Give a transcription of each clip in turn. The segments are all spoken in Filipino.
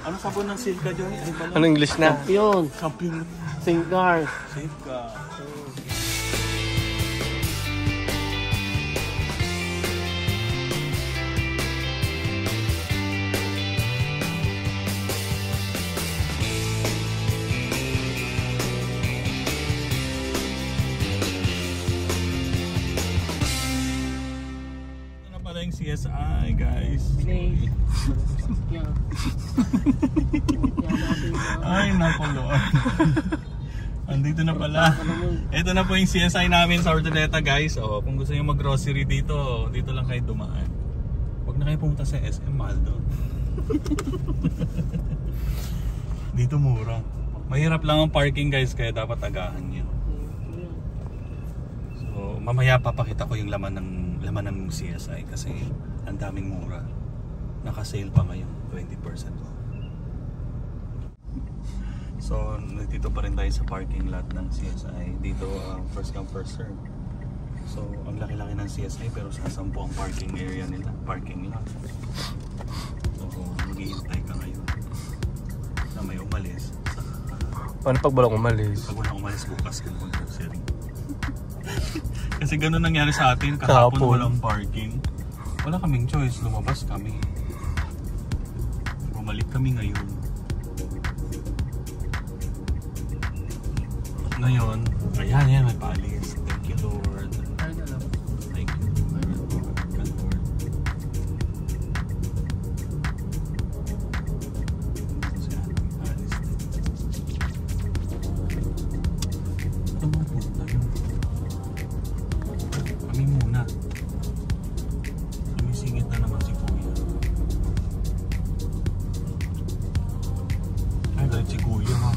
Ano sabon ng Silka, Joy? Ano English na? Champion. Champion. Safeguard. Silka. Yung CSI guys. Ay nakulo. Andito na pala. Ito na po yung CSI namin sa Ordoneta guys. Oh, kung gusto niyo mag-grocery dito, dito lang kayo dumaan. Huwag na kayo pumunta sa SM Mahal doon. Dito mura. Mahirap lang ang parking guys, kaya dapat agahan niyo. So mamaya papakita ko yung laman ng CSI kasi ang daming mura. Naka-sale pa ngayon, 20% off. So, dito pa rin tayo sa parking lot ng CSI. Dito, first come first serve. So, ang laki-laki ng CSI pero sa 10 ang parking area nila, parking lot. So, maghihintay ka ngayon na may umalis. Paano pag walang umalis? Pag walang umalis, bukas ka naman grocery. Kasi gano'n nangyari sa atin, kahapon walang parking. Wala kaming choice, lumabas kami. Bumalik kami ngayon. Ngayon, ayan, may paalis. Thank you Lord. Thank you Lord. Kami muna. Sumisingit na naman si Kuya. Ay, galit si Kuya ha.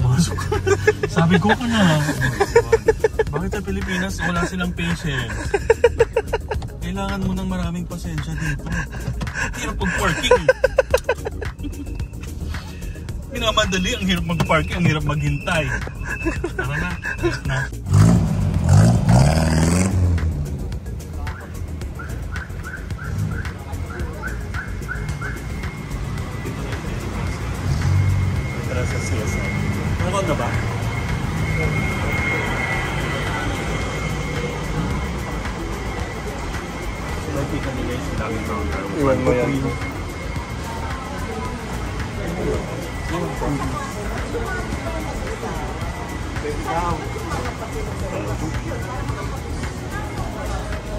Masok. Sabi ko ka na. Bakit sa Pilipinas wala silang patience? Kailangan mo ng maraming pasensya dito. Hirap mag-parking eh. Minamadali, ang hirap mag-parking, ang hirap maghintay. Tara na, na. Tara sa CSI. Nakon na ba? Nakita nila yung sinaming counter. Iwan mo yan.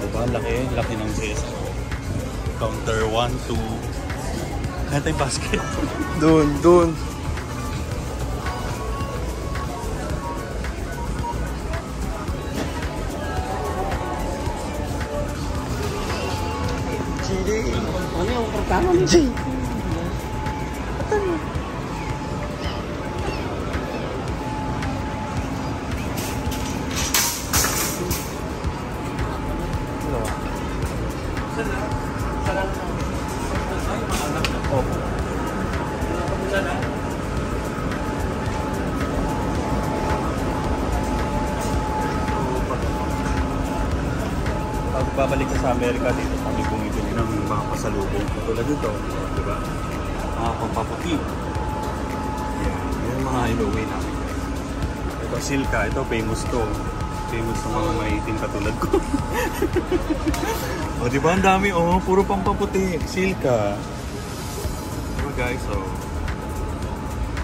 Diba? Laki ng CSI. Counter 1, 2. Kaya tayo basket. Doon. Ano yung pertama nih? Pag babalik ka sa Amerika dito, kami bumibili ng mga pasalubong. Tulad dito, di ba? Mga pampaputi. Yan, yung mga inuwi namin. Ito Silka, ito famous to. Famous sa mga maitim katulad ko. O di ba ang dami, oh, puro pampaputi. Silka. Diba guys, oh.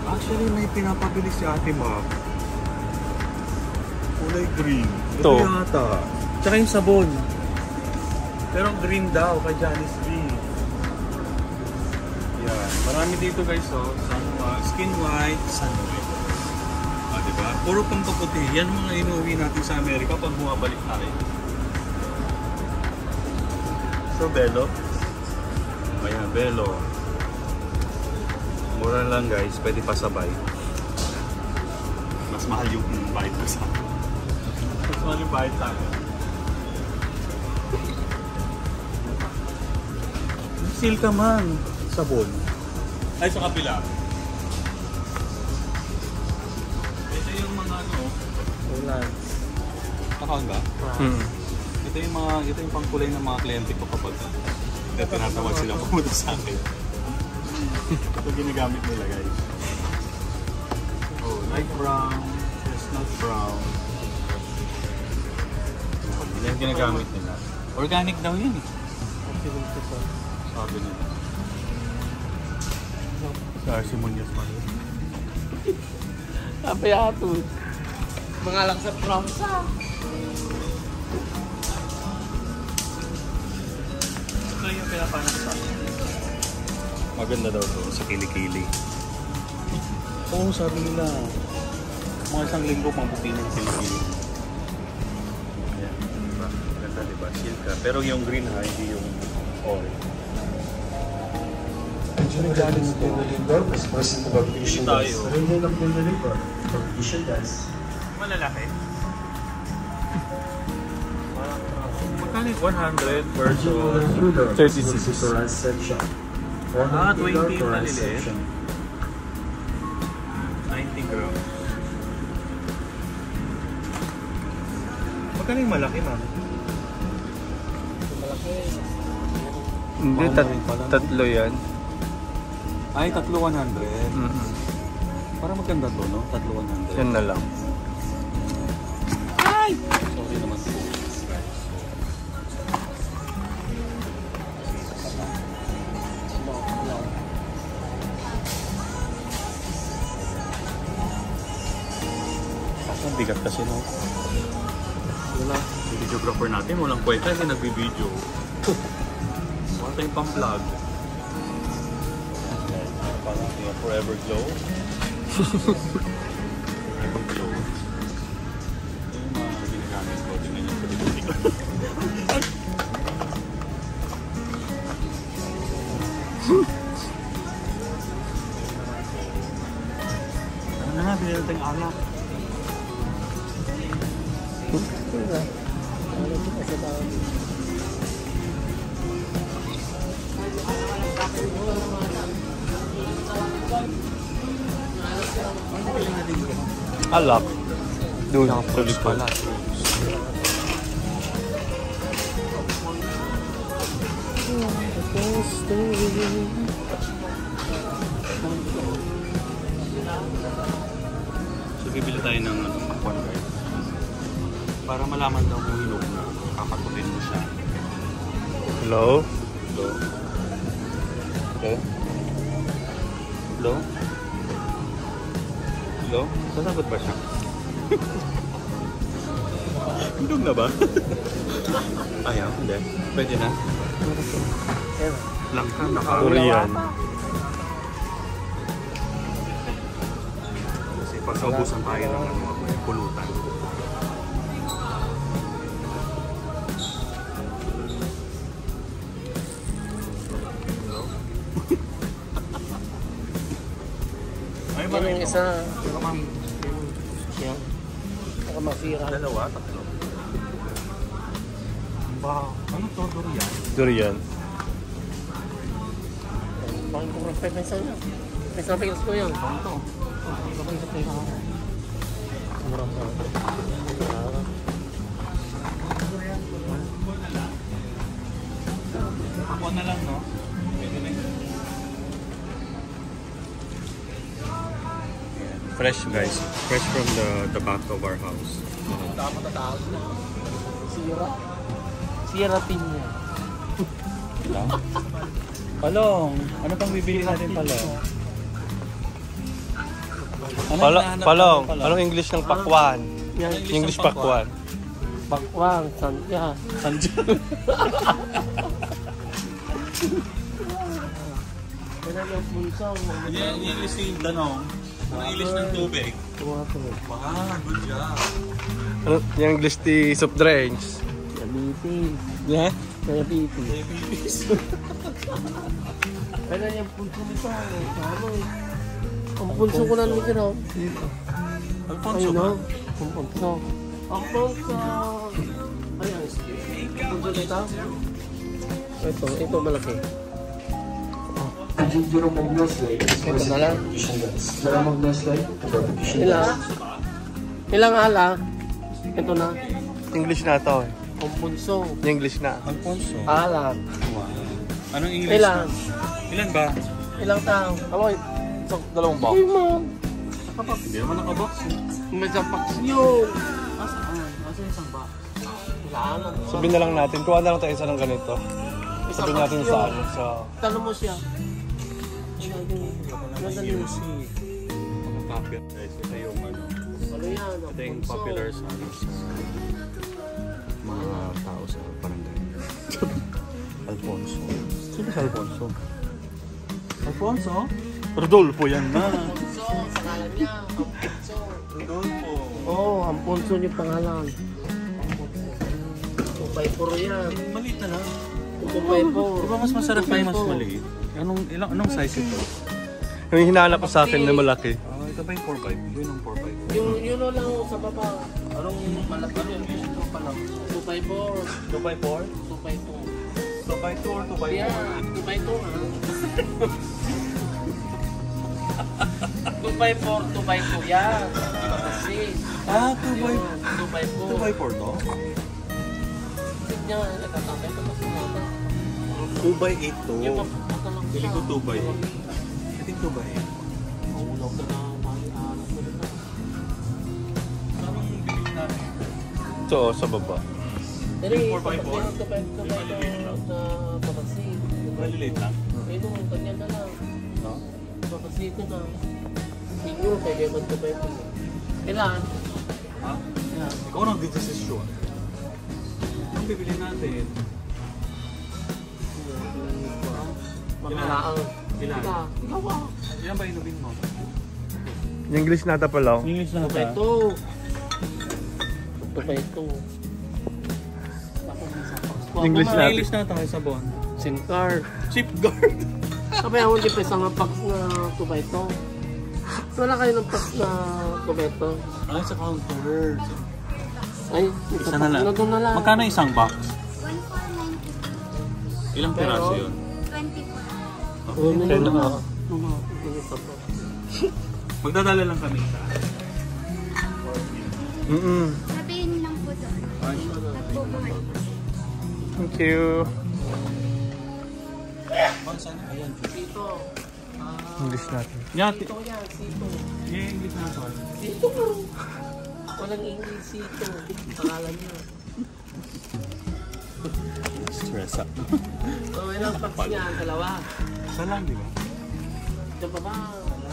Actually may pinapabili si Ate Mac. Kulay green. Ito yata. Tsaka yung sabon. Pero green daw kay Janice B. Yan. Marami dito guys, oh. Skin white, sun white. Diba? Puro pampaputi. Yan mga inuwi natin sa Amerika pag bumabalik tayo. So, Belo. Ayan, Belo. Mura lang guys. Pwede pasabay. Mas mahal yung bayad ko sa akin. Mas mahal yung bayad sa akin. Silka man. Sabon. Ay, sa kapila. Ito yung mga ano. Ulan. Nakawag ba? Ito yung pangkulay ng mga kliyente ko kapag tinatawag silang pumunta sa akin. Ito ginagamit nila guys. Oh, light brown, chestnut brown. Yan ginagamit nila. Organic daw yun eh. Sabi nila. Parsimonious pa rin. Apayato. Mga lang sa pramsa. Ito yung pinapanak sa akin. Maganda daw to sa kilikili. Oo, sabi nila. Mga isang linggo pang puti ng kilikili. Ayan, diba? Maganda diba? Silka. Pero yung green ha, hindi yung orange. Galing po na rin doon, mas masin na mag-fishing guys. Pero hindi lang po na rin po, mag-fishing guys. Malalaki? Magkano 100 versus 36. section. 20 yung maliliit. 90 grams. Magkano yung malaki ma'am? Hindi, tatlo yan. Ay, tatlo 100. Para maganda to, no? Tatlo 100. Yan na lang. Ay! Sorry naman po. Ang bigat kasi, no? Wala. Yung videographer natin, walang kwenta kasi nagbibideo. Wala tayong pang-vlog. Parang yung Forever Glow. Forever Glow. Yung mga ginagamit ko. Tingnan yung pati-pati ko. Ano na nga, binili natin alak. Alak. Doon, sa likod. So, bibili tayo ng one guys. Para malaman daw kung hinog na, kakatutin mo siya. Hello? Hello? Hello? Hello? Hello? Sasagot ba siya? Hinog na ba? Ayaw, hindi. Pwede na. Langka, Korean. Kasi pagkaubusan tayo ng mga pulutan. Ay, Yan yung isa. Pero ma'am, Yan. Baka masira. dalawa, tatlo. Ba, ano to? Durian? Durian. Bakit kung respect na isa niya? May sabi ko yan. Ano to? Murang na. Ako na lang, no? Pwede na yun. Fresh guys. Fresh from the back of our house. Sira. Sira pin niya. Palong, ano pang bibili natin palong? Palong. Anong English ng pakwan? Yan. English pakwan. Bakwang. Sandya. Sandiyan. Kaya yung punsong. Yan, English yung danong. Ang English ng tubig. Tumato. Wow, good job. Ano? Yung English ti soft drinks. Diabetes. Yeah? Diabetes. Diabetes. Kaya yung punsong nito. Ano eh. Ang punsong ko na nito no? Alfonso Ayun ba? no? Ang punsong. Ang punsong. Ayan. Ang punsong nito. Ito malaki. Hindi rin mag-Nestle. Ito na lang. Wala mag-Nestle. Ilang alak? Ito na. English na to eh. Ang punsong. English na. Alfonso. Alak. Wow. Anong English? Ilan? Ilan ba? Ilang tao? Ano kayo? Dalawang box? Ay, mo. Hindi naman nakabox. May sapax yun. Asaan? Asaan isang box? Wala na. Sabihin na lang natin, kuha na lang tayo isa ng ganito. Sabihin natin sa ano, sa... Tanong mo siya. Madali. Guys, ito yung ano. Ano yan? Ito yung popular sa ano, mga tao sa barangay. Alfonso. Sino si Alfonso? Alfonso? Rodolfo yan na. Ampunso, pangalan niya. Ampunso. Rodolfo. Oo, Ampunso yung pangalan. 2x4 yan. Maliit na lang. 2x4. Di ba mas masarap na yung mas maliit? Anong size ito? Yung hinahanap ko sa akin na malaki. Ito ba yung 4x? Yun ang 4x. Yun lang sa baba. Anong malaki yun? Ito pa lang. 2x4. 2x4? 2x2. 2x2 or 2x4? Yeah, 2x2 ha. 2x4, 2x2 yan. Kasi. 2x4. 2x4 to? Tignan, nakatakay pa kasi natin. 2x8 to. Yung papunta lang siya. Pili ko 2x8. I think 2x8. Mahulog ka na. Anong bibili natin? Ito sa baba. Pero Yung yung 4x4? 2x2 na papasi. Maliliit lang? Ayun, ganyan na lang. No? Papasi ito na. Siguro pwede man 2x2. Kailangan. Ha? Yan. Ikaw nang decision. Anong bibili natin? Makalaang. Ilan? Ikaw ba? Ilan ba inumin mo? Yung English nata pala. English na Ito ba ito? Ito ba ito? English natin. English na tayo sa bon. SIM card. Chip guard. Sabi ako hindi pa isang box na ito ba ito? Wala kayo ng box na ito ba ito? Ay, sa counter. Ay, Isa na lang. Doon na lang. Magkano isang box? 1490. Ilang piraso yun? 24. Oo, Kaya na nga. Magdadala lang kami sa... Sabihin lang po doon. Nagbubuhay. Thank you. Sito. English natin. Yati. Sito yan, sito. Yung English na to. Sito nga. Walang English sito. Pangalan niya. Stress up. So, ilang box niya? Dalawa. Isa lang, di ba? Ito ba ba?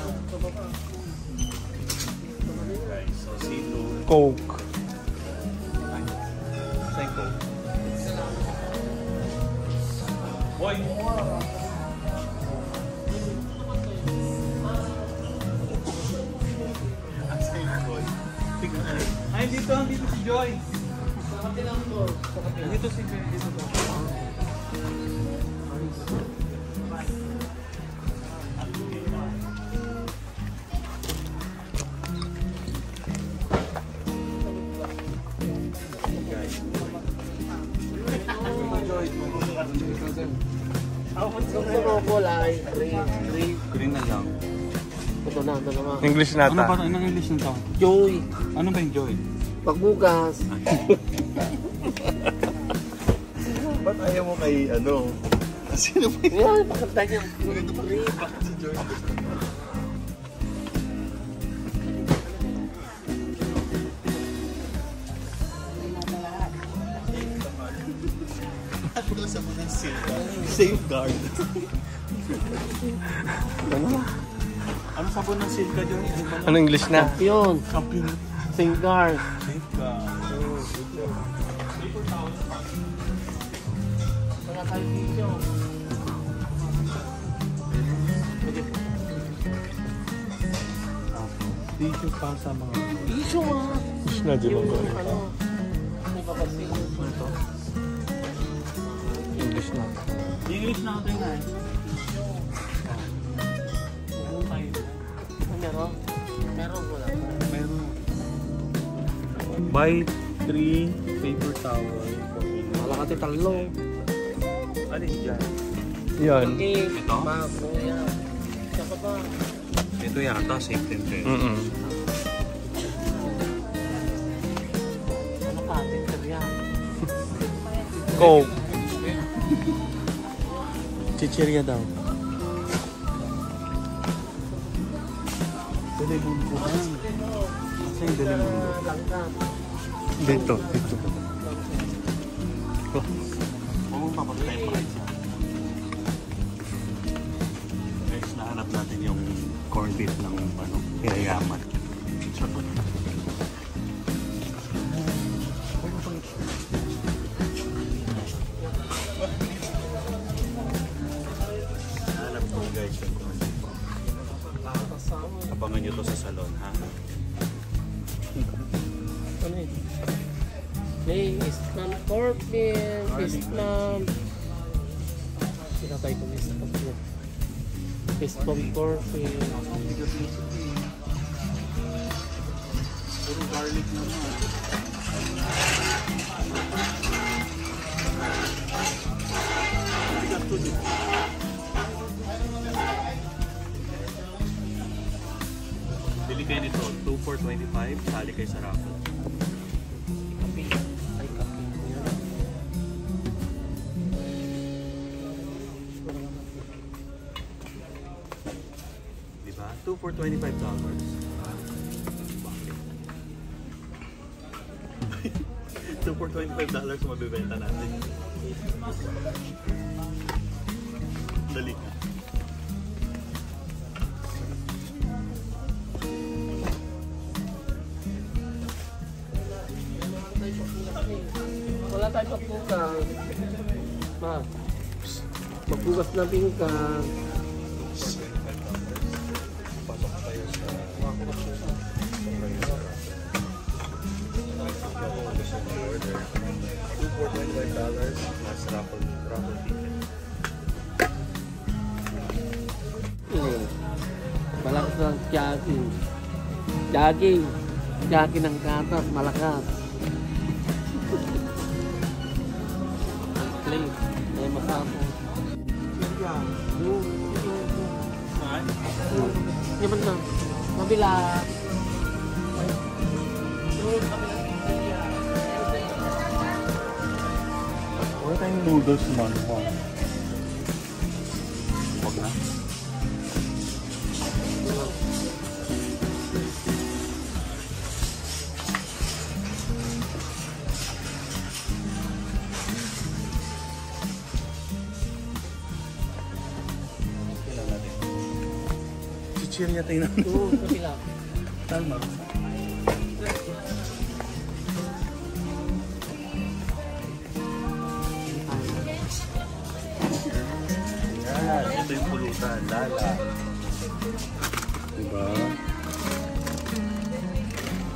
Ito ba ba? Guys, so sito. Coke. Saan ko? Boy! Ay, dito si Joy. Sakati lang to. Dito si Joy. Dito to. Gusto mo kulay. Green. Green na lang. Ito na, ito naman. English Ano ba? nata. Anong English ng tao? Joy. Ano ba yung Joy? Pagbukas. Ba't ayaw mo kay ano? Sino ba Yan, pakanta niya. Green. si Joy? Ano sa mga safeguard? Ano sabon ng silka, Joy? Ano English na? Yun. Champion. Safeguard. Safeguard. Wala tayo dito. Tissue pa sa mga... Iso ah. English na, di ba? Yung ano. May papasi. Ito? English na. English natin na eh. Meron? Meron wala. Meron. Buy 3 paper towel. Wala ka talo. Ano yung dyan? Yan. Okay. Ito? Bago yan. Saka ba? Ito yata, safe din kayo. Ano ka? Tinter yan. Coke. Chichirya daw. may bubungan. Kasi yung galing mundo. Dito. Oh. Huwag mong papatay pa kayo. Guys, nahanap natin yung corned beef ng Yayaman. Nahanap ko guys yung corned beef. Abangan nyo to sa salon, ha? Ano yun? May islam corpin, islam. Sinatay ko may islam corpin. Islam corpin. Puro garlic naman. Bili kayo nito, 2 for 25, sali kayo sa raffle. Kapi. Ay, kapi. Diba? 2 for $25. $2 for $25 mabibenta natin. Dali ka. Wala tayong pagbukas. Ma, magbukas na pingkan. Pasok tayo sa order. 2 for $25 plus raffle ticket. Malakas ng jogging. Jogging. Jogging ng katas, malakas. Plate. May masapo. Yaman na. Mabila. Wala tayong noodles man. Huwag na. Chichir niya tayo na. Oo, mabila. Tama. Ito yung pulutan, lala. Diba?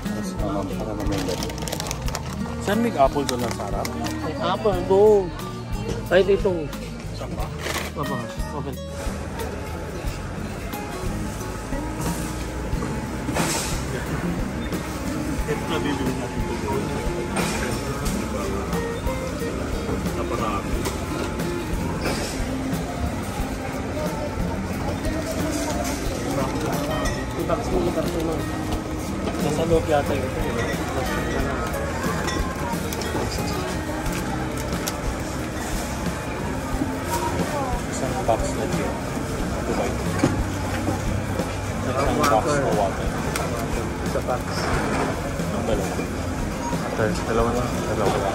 Mas naman para naman dito. Saan may apple doon ang sarap? Ay, apple, buong. Ay, dito. Saan ba? Baba, open. Ito na bibili natin ito doon. Naparami. Ibox mo. Nasa loob yata yun. Isang box na dyan. Dubai. Isang box na water. Sa box. Ang dalawa. Okay, dalawa na. Dalawa.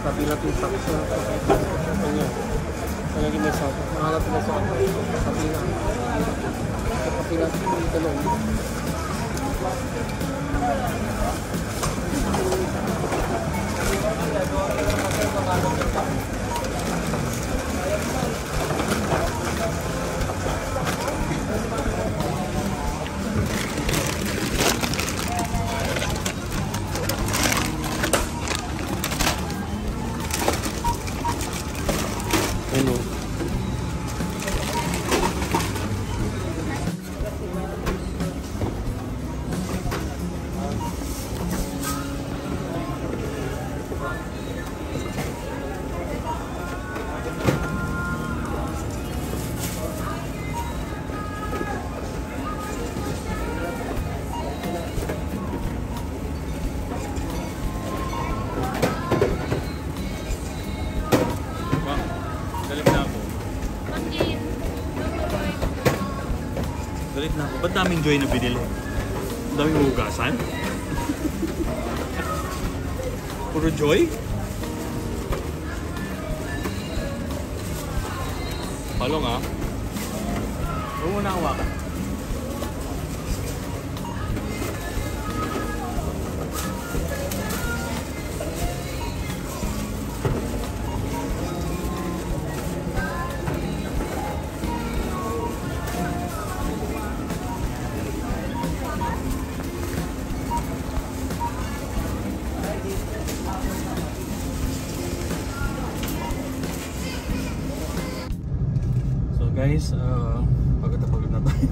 Sabi natin yung box na. Ano? Nalagay may sound. Mahanap na sound. Sabi na. Sabi natin yung talong. Ano? Galit na ako. Ba't daming Joy na binili? Ang daming hugasan? Puro Joy? Palong ah. Huwag mo na hawakan. Guys, pagod na tayo.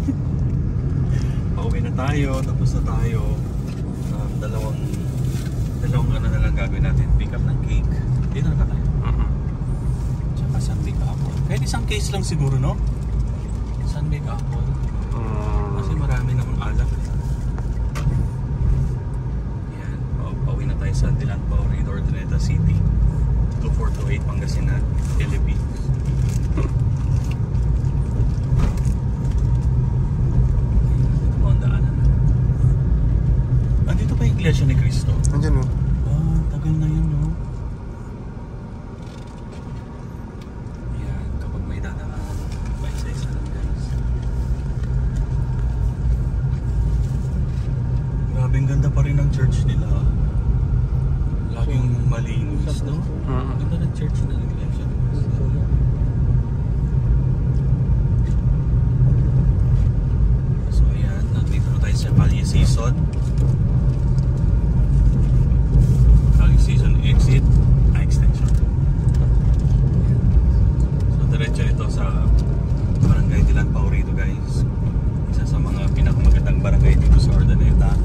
Pauwi na tayo, tapos na tayo. Dalawang ano na lang gagawin natin. Pick up ng cake. Dito na tayo. Tsaka sunbake apple. Kahit isang case lang siguro, no? Sunbake apple. Kasi marami namang alak. Yan. Pauwi na tayo sa Dilan Pauwi, Ordineta City. 2428 Pangasinan, Philippines. Iglesia ni Cristo. Andiyan, no? Oh, tagal na yun, no? Yan, kapag may dadaan, isa-isa lang, guys. Grabing ganda pa rin ang church nila. Laging malinis, no? Ganda ng church na Iglesia ni Cristo. So, ayan, nandito na tayo sa Valle Season. Season exit extension. So diretso ito sa Barangay Dilan Paurito, guys. Isa sa mga pinakamagandang barangay dito sa Ordineta.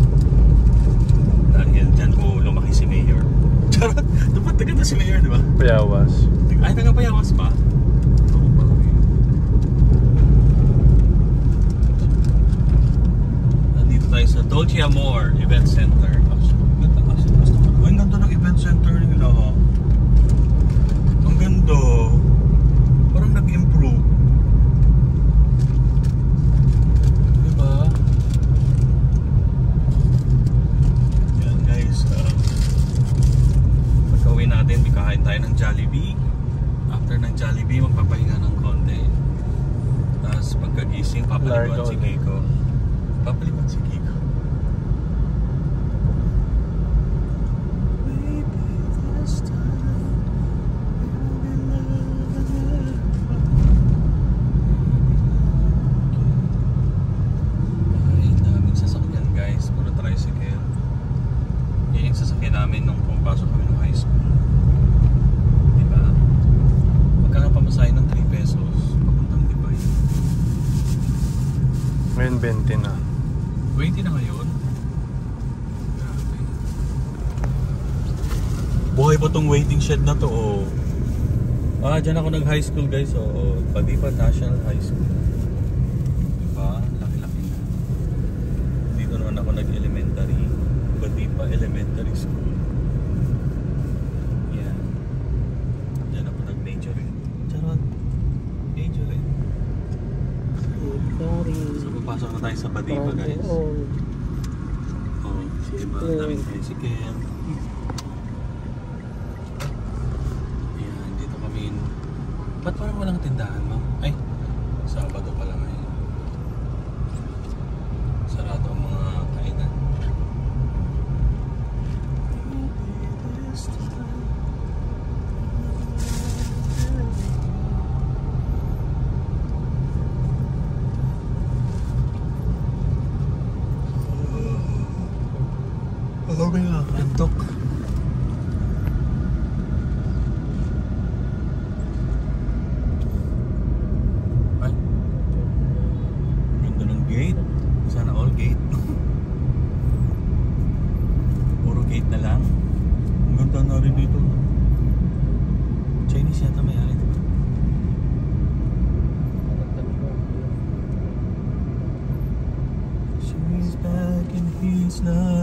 Dahil dyan po lumaki si Mayor. Charot! Dapat taga si Mayor, di ba? Payawas. Ay, taga Payawas pa? Nandito tayo sa Dolce Amor Event Center. Ang ganda ng event center nila. Ang ganda. Parang nag-improve. Diba? Yan guys. Pagka-uwi natin, kakain tayo ng Jollibee. After ng Jollibee, magpapahinga ng konti. Tapos pagkagising, papaliguan si Kiko. Papaliguan si Kiko. Ngayon 20 na. 20 na ngayon? Grabe. Buhay pa tong waiting shed na to, oh. Dyan ako nag-high school, guys, oh. Padipa National High School. Diba? Laki-laki na. Dito naman ako nag-elementary. Padipa Elementary School. Yan. Dyan ako nag-majorin. Charot. Majorin. So, papasok na tayo sa Badipa, guys. Oh, diba? Daming tricycle. Ayan, dito kami. Ba't parang walang tindahan, ma'am? Ay, Sabado pala ngayon. Sarado ang mga kainan. Okay na, antok. Ay, ganda ng gate. Sana all gate. Puro gate na lang. Ang ganda na rin dito. Chinese yata may-ari, diba? She's back in his life.